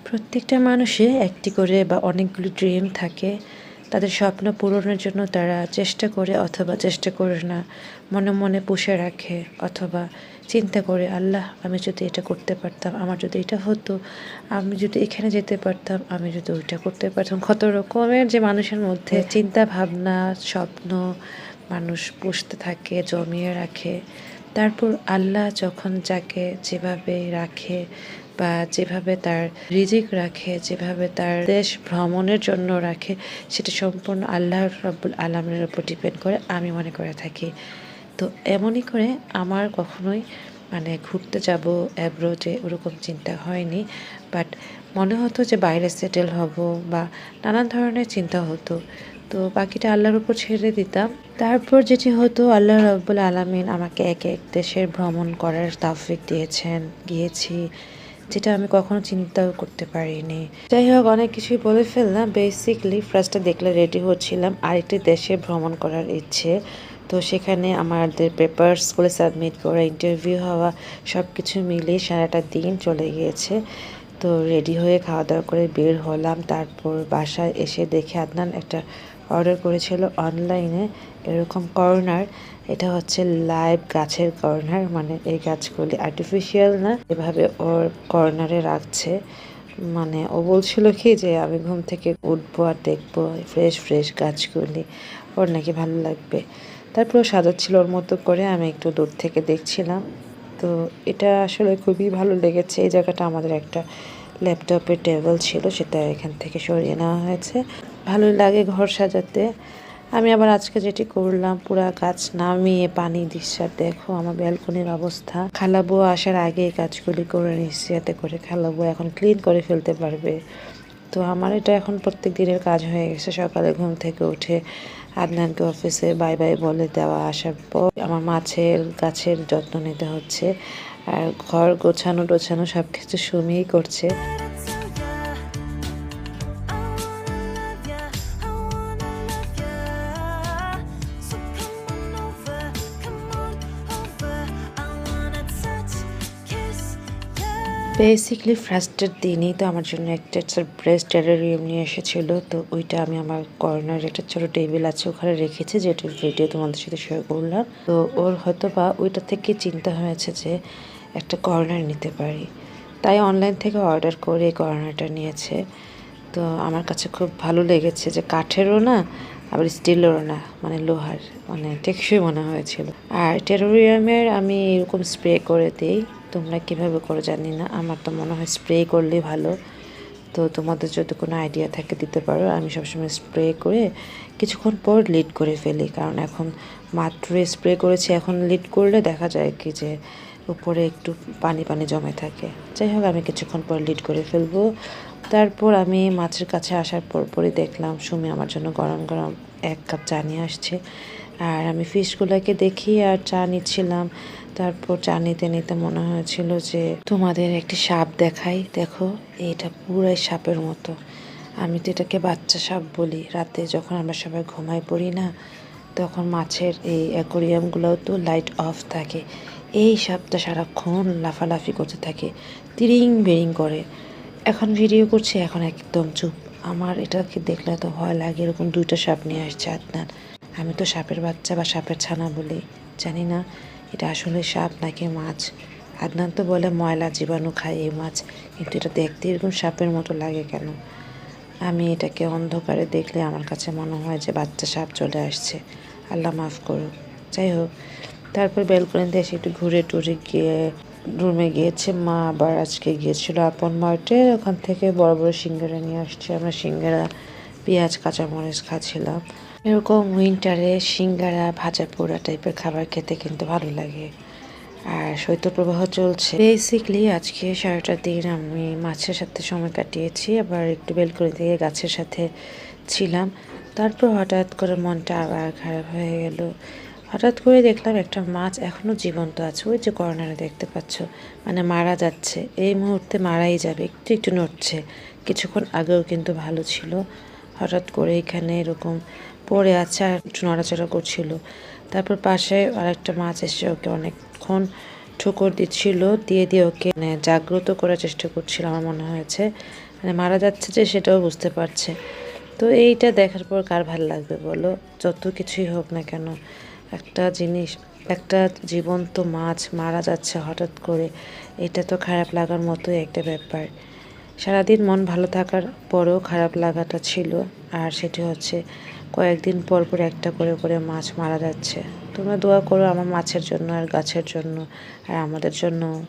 প্রত্যেকটা মানুষের একটি করে বা অনেকগুলো ড্রিম থাকে। তাদের স্বপ্ন পূরণের জন্য তারা চেষ্টা করে অথবা চেষ্টা করে না, মনে মনে পুষে রাখে অথবা চিন্তা করে, আল্লাহ আমি যদি এটা করতে পারতাম, আমার যদি এটা হতো, আমি যদি এখানে যেতে পারতাম, আমি যদি ওইটা করতে পারতাম। কত রকমের যে মানুষের মধ্যে চিন্তা ভাবনা স্বপ্ন মানুষ পুষতে থাকে, জমিয়ে রাখে। তারপর আল্লাহ যখন যাকে যেভাবে রাখে বা যেভাবে তার রিজিক রাখে, যেভাবে তার দেশ ভ্রমণের জন্য রাখে, সেটা সম্পূর্ণ আল্লাহ রাব্বুল আলামিনের উপর ডিপেন্ড করে আমি মনে করে থাকি। তো এমনই করে আমার কখনোই ঘুরতে যাব অ্যাব্রোডে ওরকম চিন্তা হয়নি। বাট মনে হতো যে বাইরে সেটেল হব বা নানান ধরনের চিন্তা হতো। তো বাকিটা আল্লাহর উপর ছেড়ে দিতাম। তারপর যেটি হতো, আল্লাহ রাব্বুল আলামিন আমাকে এক এক দেশের ভ্রমণ করার তৌফিক দিয়েছেন, গিয়েছি, যেটা আমি কখনো চিন্তাও করতে পারিনি। যাই হোক, অনেক কিছুই বলে ফেললাম। বেসিকলি ফার্স্টে দেখলে রেডি হচ্ছিলাম আরেকটি দেশে ভ্রমণ করার ইচ্ছে। তো সেখানে আমাদের পেপারসগুলো সাবমিট করা, ইন্টারভিউ হওয়া, সব কিছু মিলিয়ে সারাটা দিন চলে গিয়েছে। তো রেডি হয়ে খাওয়া দাওয়া করে বের হলাম। তারপর বাসায় এসে দেখে আদনান একটা অর্ডার করেছিল অনলাইনে এরকম কর্নার। এটা হচ্ছে লাইভ গাছের কর্নার, মানে এই গাছগুলি আর্টিফিশিয়াল না, এভাবে ওর কর্নারে রাখছে। মানে ও বলছিল কি যে আমি ঘুম থেকে উঠবো আর দেখবো ফ্রেশ ফ্রেশ গাছগুলি, ওর নাকি ভালো লাগবে। তারপর সাজাচ্ছিল ওর মতো করে, আমি একটু দূর থেকে দেখছিলাম। তো এটা আসলে খুবই ভালো লেগেছে। এই জায়গাটা আমাদের একটা ল্যাপটপের টেবিল ছিল, সেটা এখান থেকে সরিয়ে নেওয়া হয়েছে। ভালোই লাগে ঘর সাজাতে। আমি আবার আজকে যেটি করলাম, পুরা গাছ নামিয়ে পানি দিচ্ছি। আর দেখো আমার ব্যালকনির অবস্থা। খালাবো আসার আগে এই কাজগুলি করে নিচ্ছি, যাতে করে খালাবো এখন ক্লিন করে ফেলতে পারবে। তো আমার এটা এখন প্রত্যেক দিনের কাজ হয়ে গেছে। সকালে ঘুম থেকে উঠে আদনানকে অফিসে বাই বাই বলে দেওয়া, আসার পর আমার মাছের গাছের যত্ন নিতে হচ্ছে। আর ঘর গোছানো টোছানো সব কিছু সুমিই করছে। বেসিকলি ফার্স্টের দিনই তো আমার জন্য একটা সারপ্রাইজ টেরারিয়াম নিয়ে এসেছিলো। তো ওইটা আমি আমার কর্নার, একটা ছোট টেবিল আছে ওখানে রেখেছি, যেটার ভিডিও তোমাদের সাথে শেয়ার করলাম। তো ওর হয়তো বা ওইটা থেকে চিন্তা হয়েছে যে একটা কর্নার নিতে পারি, তাই অনলাইন থেকে অর্ডার করে এই কর্নারটা নিয়েছে। তো আমার কাছে খুব ভালো লেগেছে যে কাঠেরও না, আবার স্টিলেরও না, মানে লোহার, মানে টেকসই মনে হয়েছিল। আর টেরারিয়ামের আমি এরকম স্প্রে করে দিই, তোমরা কিভাবে করো জানি না, আমার তো মনে হয় স্প্রে করলেই ভালো। তো তোমাদের যদি কোনো আইডিয়া থাকে দিতে পারো। আমি সবসময় স্প্রে করে কিছুক্ষণ পর লিড করে ফেলি, কারণ এখন মাত্র স্প্রে করেছি, এখন লিড করলে দেখা যায় কি যে উপরে একটু পানি পানি জমে থাকে। যাই হোক, আমি কিছুক্ষণ পর লিড করে ফেলবো। তারপর আমি মাছের কাছে আসার পরই দেখলাম সুমি আমার জন্য গরম গরম 1 কাপ চা নিয়ে আসছে। আর আমি ফিশগুলোকে দেখি আর চা নিচ্ছিলাম। তারপর চা নিতে নিতে মনে হয়েছিল যে তোমাদের একটি সাপ দেখাই। দেখো, এটা পুরাই সাপের মতো। আমি তো এটাকে বাচ্চা সাপ বলি। রাতে যখন আমরা সবাই ঘুমাই পড়ি না, তখন মাছের এই অ্যাকোরিয়ামগুলোও তো লাইট অফ থাকে। এই সাপটা সারাক্ষণ লাফালাফি করতে থাকে, তিরিং বেরিং করে। এখন ভিডিও করছে, এখন একদম চুপ। আমার এটাকে দেখলে তো ভয় লাগে। এরকম 2টা সাপ নিয়ে আসছে আদনান। আমি তো সাপের বাচ্চা বা সাপের ছানা বলি, জানি না এটা আসলে সাপ নাকি মাছ। আদনান তো বলে ময়লা জীবাণু খায় এই মাছ, কিন্তু এটা দেখতে এরকম সাপের মতো লাগে কেন? আমি এটাকে অন্ধকারে দেখলে আমার কাছে মনে হয় যে বাচ্চা সাপ চলে আসছে, আল্লাহ মাফ করুক। যাই হোক, তারপর ব্যালকনিতে এসে একটু ঘুরে টুরে গিয়ে রুমে গিয়েছে মা। আবার আজকে গিয়েছিল আপন মার্টে, ওখান থেকে বড় বড় সিঙ্গারা নিয়ে আসছে। আমরা সিঙ্গারা, পেঁয়াজ, কাঁচামরিচ খাচ্ছিলাম। এরকম উইন্টারে সিঙ্গারা, ভাজা পোড়া টাইপের খাবার খেতে কিন্তু ভালো লাগে। আর শৈত্যপ্রবাহ চলছে। বেসিকলি আজকে সারাটা দিন আমি মাছের সাথে সময় কাটিয়েছি, আবার একটু বেলকনি থেকে গাছের সাথে ছিলাম। তারপর হঠাৎ করে মনটা আবার খারাপ হয়ে গেল। হঠাৎ করে দেখলাম একটা মাছ এখনো জীবন্ত আছে, ওই যে কর্নারে দেখতে পাচ্ছ, মানে মারা যাচ্ছে, এই মুহূর্তে মারাই যাবে, একটু একটু নড়ছে। কিছুক্ষণ আগেও কিন্তু ভালো ছিল, হঠাৎ করে এখানে এরকম পড়ে আছে আর একটু নড়াচড়া করছিল। তারপর পাশে আরেকটা মাছ এসে ওকে অনেকক্ষণ ঠোকর দিচ্ছিল, দিয়ে দিয়ে ওকে জাগ্রত করার চেষ্টা করছিল আমার মনে হয়েছে। মানে মারা যাচ্ছে যে সেটাও বুঝতে পারছে। তো এইটা দেখার পর কার ভাল লাগবে বলো? যত কিছুই হোক না কেন, একটা জিনিস, একটা জীবন্ত মাছ মারা যাচ্ছে হঠাৎ করে, এটা তো খারাপ লাগার মতোই একটা ব্যাপার। সারাদিন মন ভালো থাকার পরেও খারাপ লাগাটা ছিল। আর সেটি হচ্ছে কয়েকদিন পর পর একটা করে করে মাছ মারা যাচ্ছে। তোমরা দোয়া করো আমার মাছের জন্য আর গাছের জন্য আর আমাদের জন্য।